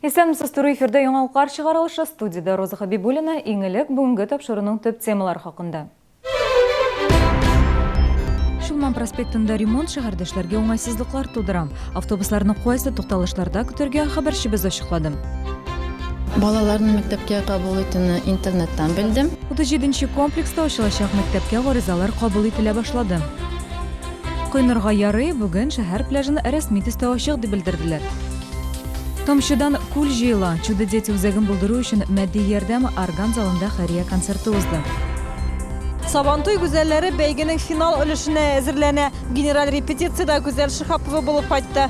Исәмсіз туры эфирде яңалыклар чыгарылышы студияда Роза Хабибуллина иңелек бүгінгі тапшырының төп темалар хакында. Шулман проспектында ремонт шәһәрдәшләргә уңайсызлыклар тудыра. Автобусларны кайсы тукталышларда көтәргә хәбәрчебез ачыклады. Балаларны мәктәпкә кабул итүне интернеттан белдем. 37-нче комплекста ачылачак мәктәпкә гаризалар кабул ителә башлады. Кыйнырга ярый бүген шәһәр пляжын рәсми төстә ачык дип белдерделәр. Тамчыдан күл җыела. Чуды дети үзәген булдыру өчен матди ярдәм орган залында хәрия концерты узды. Сабантуй гүзәлләре бәйгенең финал өлешенә әзерләнә. Генераль репетицияда Гүзәл Шихапова булып кайтты.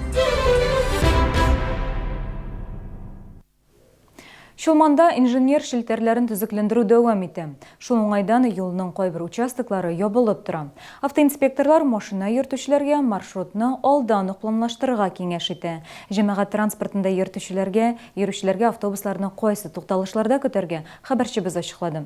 Шулманда инженер шелтерләрен төзекләндерү дәвам итә. Шул уңайдан юлның кайбер участоклары ябылып тора. Автоинспекторлар машина йөртүчеләргә маршрутны алдан ук планлаштырырга киңәш итә. Җәмәгать транспортында йөрүчеләргә автобусларны кайсы тукталышларда көтәргә хәбәрчебез ачыклады.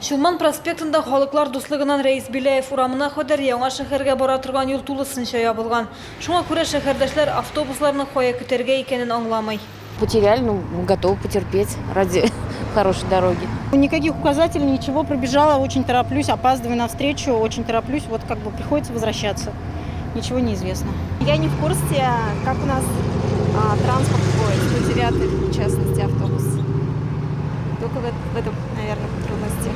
Шулман проспектында халыклар дуслыгынан Рәис Биләев урамына кадәр яңа шәһәргә бара торган юл тулысынча ябылган. Шуңа күрә шәһәрдәшләр автобусларны кая көтәргә икәнен аңламый. Потеряли, но готовы потерпеть ради хорошей дороги. Никаких указателей, ничего, пробежала, очень тороплюсь, опаздываю на встречу, очень тороплюсь, вот как бы приходится возвращаться. Ничего не известно. Я не в курсе, как у нас транспорт ходит, 109 в частности автобус. Только в этом, наверное, трудности.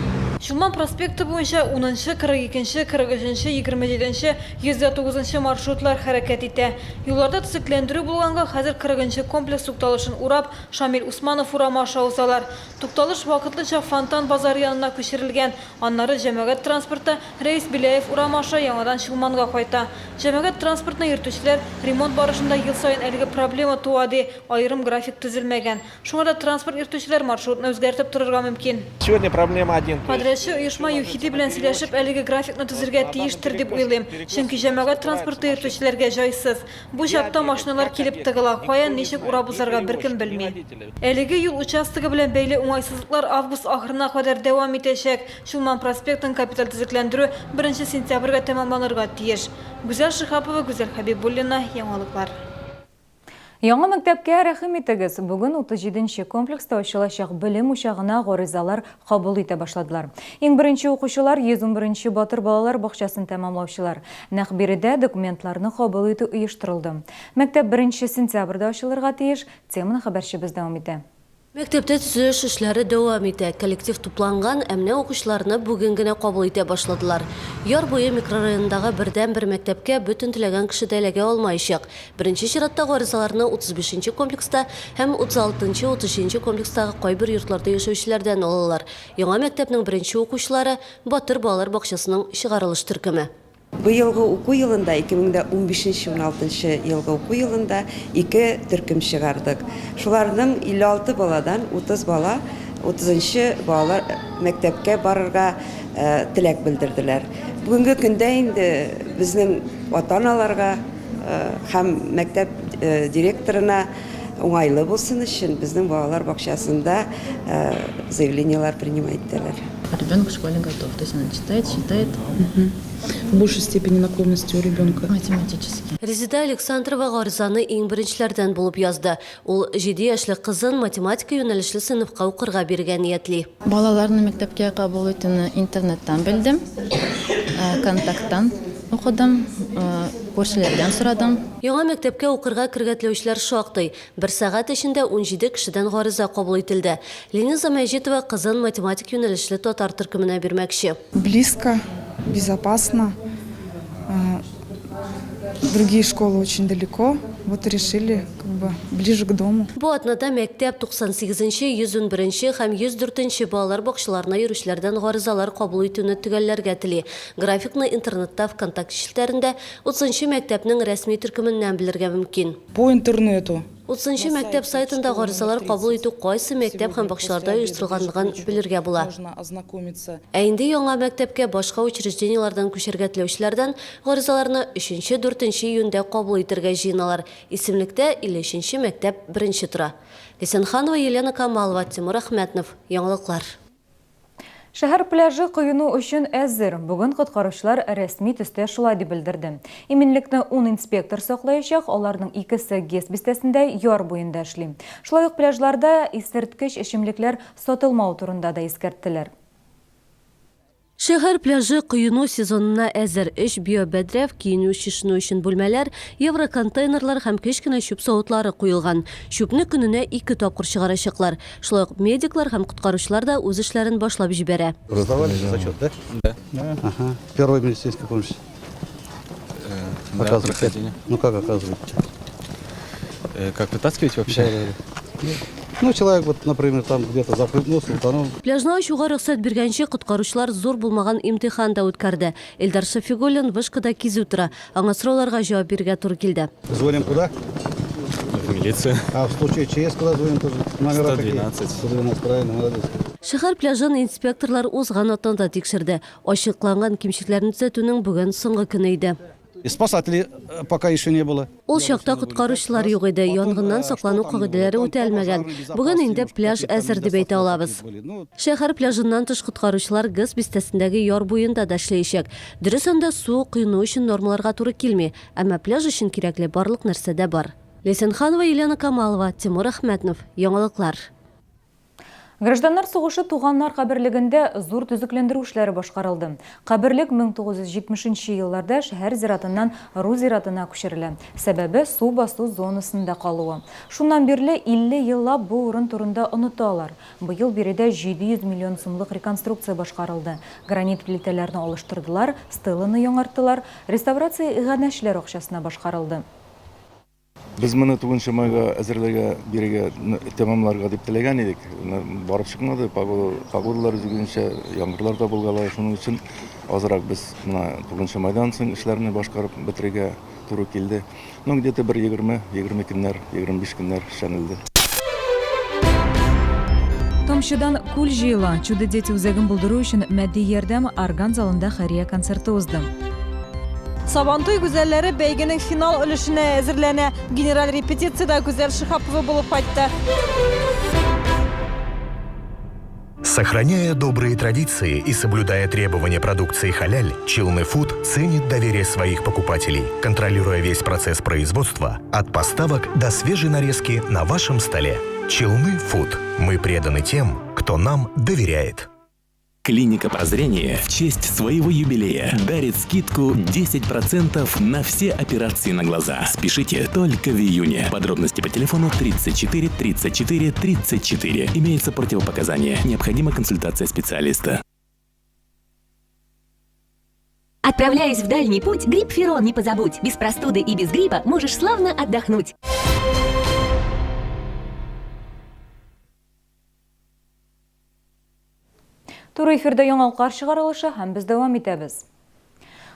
Шулман проспекты буенча 10-нчы, 42-нчы, 43-нчы, 27-нчы, 109-нчы маршрутлар хәрәкәт итә. Юлларда төзекләндерү булганга хәзер 40-нчы комплекс тукталышын урап, Шамил Усманов урамы аша узалар. Тукталыш вакытлыча Фонтан базары янына күчерелгән. Аннары җәмәгать транспорты Рәис Биләев урамы аша яңадан Шулманга кайта. Җәмәгать транспортны йөртүчеләр ремонт барышында ел саен әлеге проблема туа ди, аерым график төзелмәгән. Шуңа да транспорт йөртүчеләр маршрутны үзгәртеп торырга мөмкин. Сегодня проблема один. Подрядчы оешма ЮХИДИ белән сөйләшеп, әлеге графикны төзергә тиештер дип уйлыйм. Чөнки җәмәгать транспорты йөртүчеләргә җайсыз. Бу чакта машиналар килеп тыгыла, каян ничек урап узарга беркем белми. Әлеге юл участогы белән бәйле уңайсызлыклар август ахырына кадәр дәвам итәчәк. Шулман проспектын капиталь төзекләндерү 1 сентябрьгә тәмамланырга тиеш. Гүзәл Шихапова, Гүзәл Хабибуллина, яңалыклар. Яңа мәктәпкә рәхим итегез. Бүген 37-нче комплекста ачылачак белем учагына гаризалар кабул итә башладылар. Иң беренче укучылар 111-нче Батыр балалар бакчасын тәмамлаучылар. Нәкъ биредә документларны кабул итү оештырылды. Мәктәп 1 сентябрьдә ачылырга тиеш. Теманы хәбәрчебез дәвам итә. Мәктәптә төзелеш эшләре дәвам итә. Коллектив тупланган, әмнә укучыларны бүген генә кабул итә башладылар. Яр буе микрорайондагы бердән-бер мәктәпкә бөтен теләгән кеше дәләгә алмаячак. Беренче чиратта гаризаларны 35-нче комплекста һәм 36-нчы, 30-нчы комплекстагы кайбер йортларда яшәүчеләрдән алалар. Яңа мәктәпнең беренче укучылары Батыр балалар бакчасының чыгарылыш төркеме. Быелгы уку елында 2015-16 елгы уку елында 2 төркем чыгардык. Шуларның 56 баладан 30 бала 30-нчы балалар мәктәпкә барырга теләк белдерделәр. Бүгенге көндә инде безнең ата-аналарга һәм мәктәп директорына уңайлы булсын өчен безнең балалар бакчасында заявлениялар принимайттылар. Ребенок в школе готов, то есть она читает, считает. В большей степени наклонности у ребенка. Математически. Резида Александрова гаризаны иң беренчеләрдән булып язды. Ул 7 яшьлек кызын математика юнәлешле сыйныфка укырга биргән ниятли. Балаларны мәктәпкә кабул итүне интернеттан белдем. Контакттан укыдым, күршеләрдән сорадым. Яңа мәктәпкә укырга кергән теләүчеләр шактый. 1 сәгать эчендә 17 кешедән гариза кабул ителде. Лениза Мәҗитова кызын математик юнәлешле татар төркеменә бирмәкче. Близко, безопасно. Другие школы очень далеко. Вот решили ближе к дому. Бу атнада мәктәп 98-нче, 111-нче һәм 104-нче балалар бакчаларына йөрүчеләрдән гаризалар кабул итүне төгәлләргә тели. Графикны интернетта ВКонтакте челтәрендә 30-нчы мәктәпнең рәсми төркеменнән белергә мөмкин. По интернету. 30-нчы мәктәп сайтында гаризалар кабул итү кайсы мәктәп һәм бакчаларда оештырылганлыгын белергә була. Ә инде яңа мәктәпкә башка учреждениелардан күчәргә теләүчеләрдән гаризаларны 3-нче, 4-нче июньдә кабул итәргә җыеналар. Исемлектә 53-нче мәктәп беренче тора. Лесенханова, Елена Камалова, Тимур Ахмәтнов, яңалыклар. Шәһәр пляжы кыйыну өчен әзер. Бүген коткаручылар рәсми төстә шулай дип белдерде. Именлекне 10 инспектор саклаячак, аларның икесе ГЭС бистәсендә яр буенда эшли. Шулай ук пляжларда исерткеч эчемлекләр сатылмау турында да искәрттеләр. Шәһәр пляжы кыйыну сезонына әзер. Эш биобәдрәф, киенү шишенү өчен бүлмәләр, евроконтейнерлар һәм кечкенә чүп савытлары куелган. Чүпне көненә 2 тапкыр чыгарачаклар. Шулай ук медиклар һәм коткаручылар да үз эшләрен башлап җибәрә. Раздавали зачет, да? Да. Ага. Первая медицинская помощь. Оказывается. Ну как оказывается? Как вытаскивать вообще? Ну, человек, вот, например, там где-то запрыгнулся, утонул. Пляжна ачуга рөхсәт биргәнче коткаручылар зур булмаган имтихан да үткәрде. Эльдар Шафигуллин вышкада кизү тора. Аңа сорауларга җавап бирергә туры килде. Звоним куда? В милицию. А в случае ЧС куда звоним тоже? Номера 112. 112, правильно, молодец. Шәһәр пляжын инспекторлар узган атнада тикшерде. Ачыкланган кимчелекләрне төзәтүнең бүген соңгы көне иде. И спасателей пока еще не было. Ул чакта коткаручылар юк иде, янгыннан саклану кагыйдәләре үтәлмәгән. Бүген инде пляж әзер дип әйтә алабыз. Шәһәр пляжыннан тыш коткаручылар ГЭС бистәсендәге яр буенда да эшләячәк. Дөрес анда су кыйну өчен нормаларга туры килми, әмма пляж өчен кирәкле барлык нәрсә дә бар. Лесенханова, Елена Камалова, Тимур Әхмәтнов, Яңалыклар. Гражданнар сугышы туганнар каберлегендә зур төзекләндерү эшләре башкарылды. Каберлек 1970 елларда шәһәр зиратыннан Ру зиратына күчерелә. Сәбәбе су басу зонасында калуы. Шуннан бирле 50 еллап бу урын турында оныталар. Быел биредә 700 миллион сумлык реконструкция башкарылды. Гранит плитәләрне алыштырдылар, стеланы яңарттылар, реставрация иганәчләр акчасына башкарылды. Biz bunu tuğunca mayga әзерләргә бирегә тәмамларга дип теләгән идек. Барып чыкмады. Погодалар үзгәренчә, яңгырлар да булгалар. Шуның өчен азрак без менә тугынчы майдан соң эшләрне башкарып бетерергә туры килде. Ну где-то бер 20 көннәр, 25 көннәр эшләнелде. Тамчыдан күл җыела. Чуды дети үзәген булдыру өчен матди ярдәм орган залында хәрия концерты узды. Сабантуй гүзәлләре бәйгенең финал өлешенә әзерләнә. Генераль репетицияда Гүзәл Шихапова булып кайтты. Сохраняя добрые традиции и соблюдая требования продукции халяль, Челны Фуд ценит доверие своих покупателей, контролируя весь процесс производства от поставок до свежей нарезки на вашем столе. Челны Фуд. Мы преданы тем, кто нам доверяет. Клиника прозрения в честь своего юбилея дарит скидку 10% на все операции на глаза. Спешите только в июне. Подробности по телефону 34 34 34. Имеются противопоказания. Необходима консультация специалиста. Отправляясь в дальний путь, грипп-ферон не позабудь. Без простуды и без гриппа можешь славно отдохнуть. Туры эфирдә яңалыклар чыгарылышы һәм без дәвам итәбез.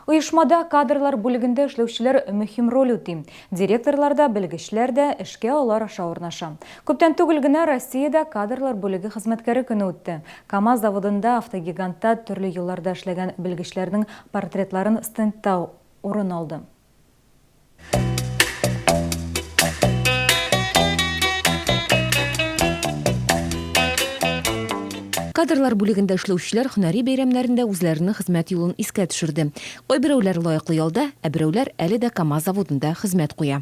Оешмада кадрлар бүлегендә эшләүчеләр мөһим роль үти. Директорлар да, белгечләр дә эшкә алар аша урнаша. Күптән түгел генә Россиядә кадрлар бүлеге хезмәткәре көне үтте. КАМАЗ заводында, автогигантта төрле елларда эшләгән белгечләрнең портретларын стендта урын алды. Кадрлар бүлегендә эшләүчеләр һөнәри бәйрәмнәрендә үзләренең хезмәт юлын искә төшерде. Кайберәүләр лаеклы ялда, ә берәүләр әле дә КАМАЗ заводында хезмәт куя.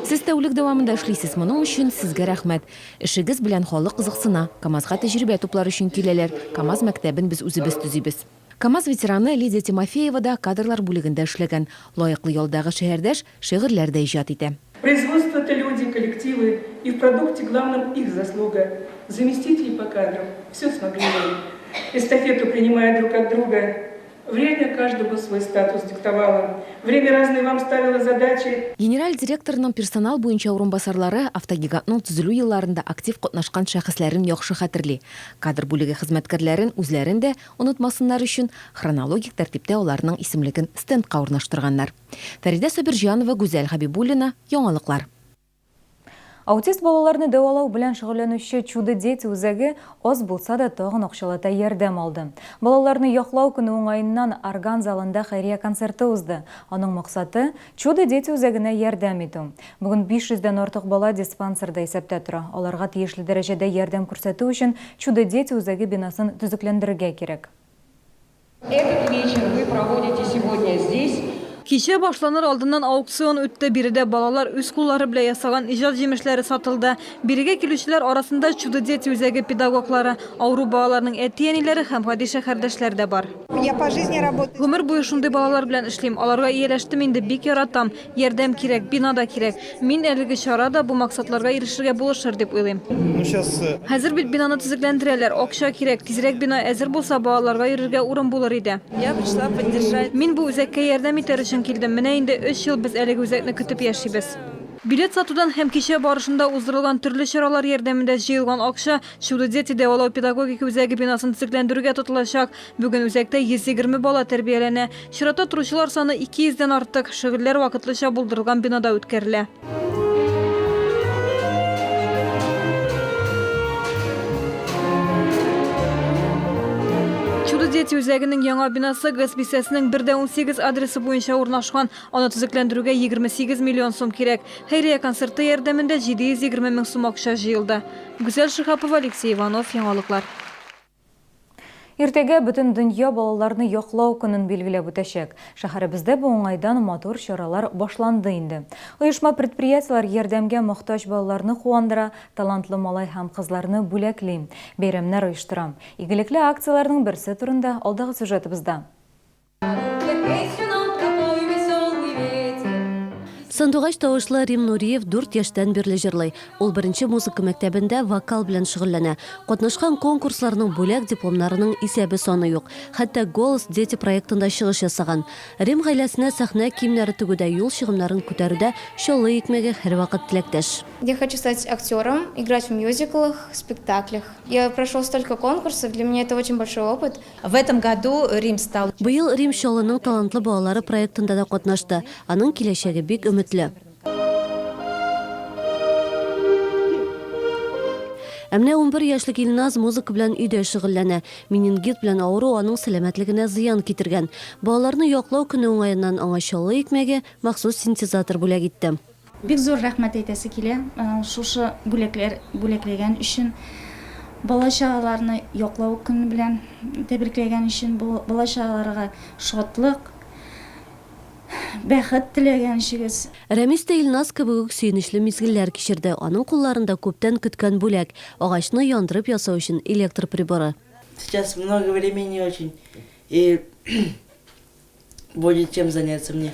Сез тәүлек дәвамында эшлисез, моның өчен сезгә рәхмәт. Эшегез белән халык кызыксына. КАМАЗга тәҗрибә туплар өчен киләләр. КАМАЗ мәктәбен без үзебез төзибез. КАМАЗ ветераны Лидия Тимофеева да кадрлар бүлегендә эшләгән. Лаеклы ялдагы шәһәрдәш шигырьләр дә иҗат итә. Производство – это люди, коллективы, и в продукте главным их заслуга. Заместители по кадрам все смогли. Эстафету принимая друг от друга. Время каждому свой статус диктовало. Время разные вам ставило задачи. Генераль директорның персонал буенча урынбасарлары автогигантның төзелү елларында актив катнашкан шәхесләрен яхшы хәтерли. Кадр бүлеге хезмәткәрләрен үзләрен дә онытмасыннар өчен хронологик тәртиптә аларның исемлеген стендка урнаштырганнар. Фәридә Сабирҗанова, Гүзәл Хәбибуллина, Яңалыклар. Аутист балаларны дәвалау белән шөгыльләнүче Чудо дети үзәге аз булса да тагын акчалата ярдәм алды. Балаларны яклау көне уңаеннан орган залында хәйрия концерты узды. Аның максаты Чудо дети үзәгенә ярдәм итү. Бүген 500дән артык бала диспансерда исәптә тора. Аларга тиешле дәрәҗәдә ярдәм күрсәтү өчен Чудо дети үзәге бинасын төзекләндерергә кирәк. Этот вечер вы проводите сегодня здесь. Кичә башланыр алдыннан аукцион үтте. Биредә балалар үз куллары белән ясаган иҗат җимешләре сатылды. Бирегә килүчеләр арасында Чудо дети үзәге педагоглары, авыру балаларның әти-әниләре һәм гади шәһәрдәшләр дә бар. Я по жизни работаю. Гомер буе шундый балалар белән эшлим. Аларга ияләштем инде, бик яратам. Ярдәм кирәк, бинада кирәк. Мин әлеге чарада бу максатларга ирешергә булышыр дип уйлыйм. Хәзер бит бинаны төзекләндерәләр, акча кирәк. Тизрәк бина әзер булса, балаларга йөрергә урын булыр иде. Я пришла поддержать. Мин бу үзәккә ярдәм итәр өчен килдем. Менә инде 3 ел без әлеге үзәкне көтеп яшибез. Билет сатудан һәм кичә барышында уздырылган төрле чаралар ярдәмендә җыелган акча Чудо дети дәвалау педагогик үзәге бинасын төзекләндерүгә тотылачак. Бүген үзәктә 120 бала тәрбияләнә. Чирата торучылар саны 200дән артык. Шөгыльләр вакытлыча булдырылган бинада үткәрелә. Чудо дети үзәгенең яңа бинасы ГЭС бистәсенең 1-18 адресы буенча урнашкан. Аны төзекләндерүгә 28 миллион сум кирәк. Хәйрия концерты ярдәмендә 720 мең сум акча җыелды. Гүзәл Шихапова, Алексей Иванов, яңалыклар. Иртәгә бөтен дөнья балаларны яклау көнен билгеләп үтәчәк. Шәһәребездә бу уңайдан матур чаралар башланды инде. Оешма предприятиеләр ярдәмгә мохтаҗ балаларны куандыра, талантлы малай һәм кызларны бүләкли, бәйрәмнәр оештыра. Игелекле акцияләрнең берсе турында алдагы сюжетыбызда. Сандугач тавышлы Рим Нуриев 4 яшьтән бирле җырлый. Ул беренче музыка мәктәбендә вокал белән шөгыльләнә. Катнашкан конкурсларның бүләк дипломнарының исәбе саны юк. Хәтта Голос дети проектында чыгыш ясаган. Рим гаиләсенә сәхнә киемнәре тегүдә, юл чыгымнарын күтәрүдә чаллы икмәге һәрвакыт теләктәш. Я хочу стать актером, играть в мюзиклах, спектаклях. Я прошел столько конкурсов, для меня это очень большой опыт. В этом году Рим стал... Быел Рим Чаллының талантлы балалары проектында да катнашты. Аның киләчәге бик өметле. Әмнә 11 яшьлек Илназ музыка белән өйдә шөгыльләнә. Менингит белән авыру аның сәламәтлегенә зыян китергән. Балаларны яклау көне уңаеннан аңа чаллы икмәге махсус синтезатор бүләк итте. Бик зур рәхмәт әйтәсе килә. Шушы бүләкләгән өчен, бала-чагаларны яклау көне белән тәбрикләгән өчен, бала-чагаларга шатлык, бәхет теләгән өчен. Рәмис тә Илназ кебек сөенечле мизгелләр кичерде. Аның кулларында күптән көткән бүләк, агачны яндырып ясау өчен электр приборы. Сейчас много времени очень, и будет чем заняться мне.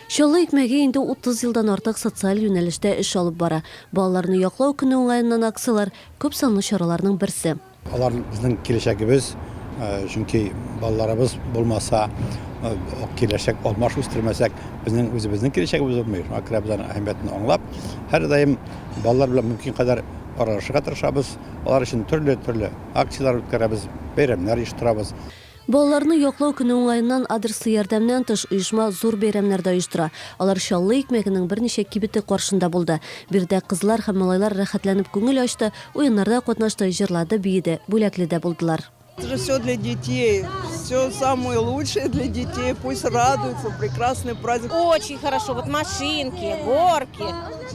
Чаллы икмәге инде 30 елдан артык социаль юнәлештә эш алып бара. Балаларны яклау көне уңаеннан акциялар күп санлы чараларның берсе. Алар безнең киләчәгебез, чөнки балаларыбыз булмаса, киләчәк алмаш үстермәсәк, безнең үзебезнең киләчәгебез булмый. Акрабдан әһәмиятен аңлап, һәр даим балалар белән мөмкин кадәр аралашырга тырышабыз. Алар өчен төрле акциялар үткәрәбез, бәйрәмнәр оештырабыз. Балаларны яклау көне уңаеннан адреслы ярдәмнән тыш оешма зур бәйрәмнәрдә оештыра. Алар чаллы икмәгенең берничә кибете каршында булды. Бирдә кызлар һәм малайлар рәхәтләнеп күңел ачты, уеннарда катнашты, җырлады, биеде, бүләкле дә булдылар. Это же все для детей, все самое лучшее для детей, пусть радуются, прекрасный праздник. Очень хорошо, вот машинки, горки,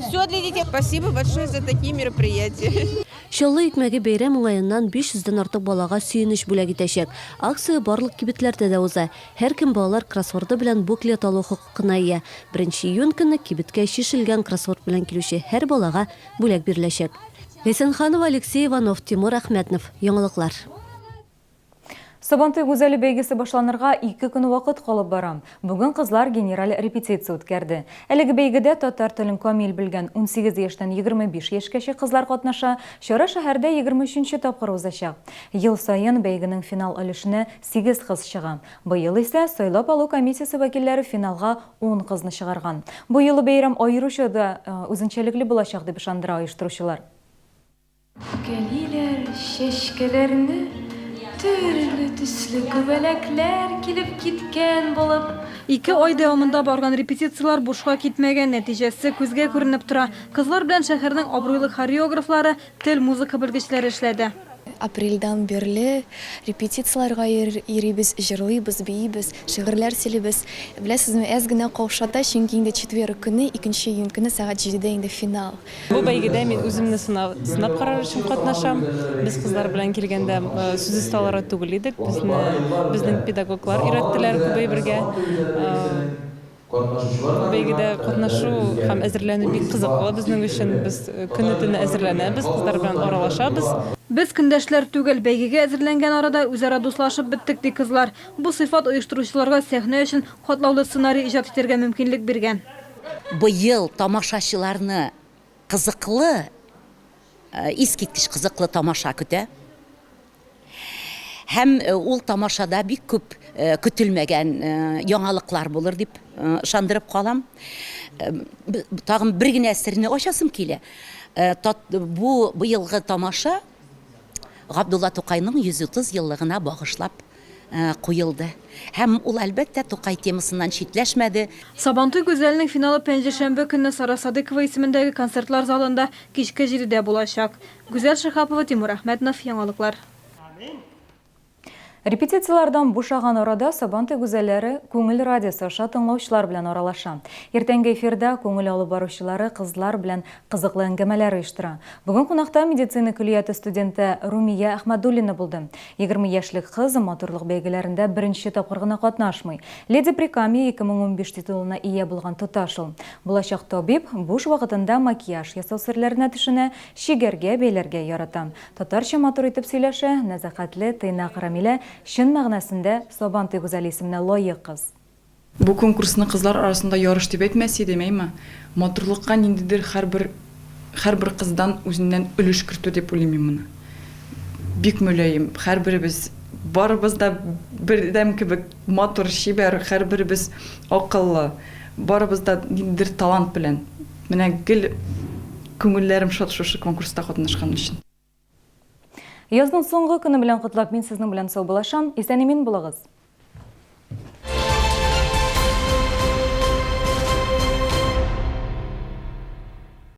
все для детей. Спасибо большое за такие мероприятия. Чаллы икмәге бәйрәм уңаеннан 500дән артык балага сөенеч бүләк итәчәк. Акция барлык кибетләрдә дә уза. Һәр кем балалар кроссворды белән буклет алу хокукына ия. 1 июнь көнне кибеткә чишелгән кроссворд белән килүче һәр балага бүләк биреләчәк. Ләйсәнханова, Алексей Иванов, Тимур Әхмәтнов. Яңалыклар. Сабантуй гүзәле бәйгесе башланырга 2 көн вакыт калып бара. Бүген кызлар генераль репетиция үткәрде. Әлеге бәйгедә татар телен камил белгән 18 яшьтән 25 яшькәчә кызлар катнаша. Чара шәһәрдә 23нче тапкыр узачак. Ел саен бәйгенең финал өлешенә 8 кыз чыга. Быел исә сайлап алу комиссиясе вәкилләре финалга 10 кызны чыгарган. Бу елы бәйрәм аеруча да үзенчәлекле булачак дип ышандыра оештыручылар. Кәлиләр чәчкәләрне Türlü төсле күбәләкләр килеп киткән булып. 2 ай дәвамында барган репетициялар бушка китмәгән, нәтиҗәсе күзгә күренеп тора. Кызлар белән шәһәрнең абруйлы хореографлары, тел музыка белгечләре эшләде. Апрельдан бирле репетицияларга йөрибез, җырлыйбыз, бейбез, шигырьләр сөйлибез. Беләсезме, әз генә каушата, чөнки инде четверг көне, 2 июнь көне сәгать 7дә инде финал. Бу бәйгедә мин үземне сынап карар өчен катнашам. Без кызлар белән килгәндә сүз осталары түгел идек. Безнең педагоглар өйрәттеләр күбәйбергә. Бәйгедә катнашу һәм әзерләнү бик кызыклы безнең өчен. Без көне-төне әзерләнәбез, кызлар белән аралашабыз. Без көндәшләр түгел, бәйгегә әзерләнгән арада үзара дуслашып биттек ди кызлар. Бу сыйфат оештыручыларга сәхнә өчен катлаулы сценарий иҗат итәргә мөмкинлек биргән. Быел тамашачыларны кызыклы, искиткеч кызыклы тамаша көтә. Һәм ул тамашада бик күп көтелмәгән яңалыклар булыр дип ышандырып калам. Тагын бер генә серне ачасым килә. Бу быелгы тамаша Габдулла Тукайның 130 еллыгына багышлап куелды. Һәм ул әлбәттә Тукай темасыннан читләшмәде. Сабантуй гүзәленең финалы пәнҗешәмбе көнне Сара Садыкова исемендәге концертлар залында кичке 7дә булачак. Гүзәл Шәһапова, Тимур Әхмәтнов, яңалыклар. Репетициялардан бушаган арада Сабантуй гүзәлләре күңел радиосы аша тыңлаучылар белән аралаша. Иртәнге эфирда күңел алып баручылары кызлар белән кызыклы әңгәмәләр оештыра. Бүген кунакта медицина көллияты студенты Румия Әхмәдуллина булды. 20 яшьлек кыз матурлык бәйгеләрендә беренче тапкыр гына катнашмый. Леди Прикамье 2015 титулына ия булган туташыл. Булачак табиб буш вакытында макияж ясау серләренә төшенә, шигәргә, бәйләргә ярата. Татарча матур итеп сөйләшә, нәзакәтле, тыйнак Рамилә шын мәгънәсендә Сабантуй гүзәл исеменә лаек кыз. Бу конкурсны кызлар арасында ярыш дип әйтмәс идем, әйме. Матурлыкка ниндидер һәрбер кыздан үзеннән өлеш кертү дип уйлыйм моны. Бик мөлаем, һәрберебез барыбыз да бердәм кебек матур, шибәр, һәрберебез акыллы, барыбыз да ниндидер талант белән. Менә гел күңелләрем шат шушы конкурста катнашкан өчен. Язның соңгы көне белән котлап мин сезнең белән сау булашам. Исән-имин булыгыз.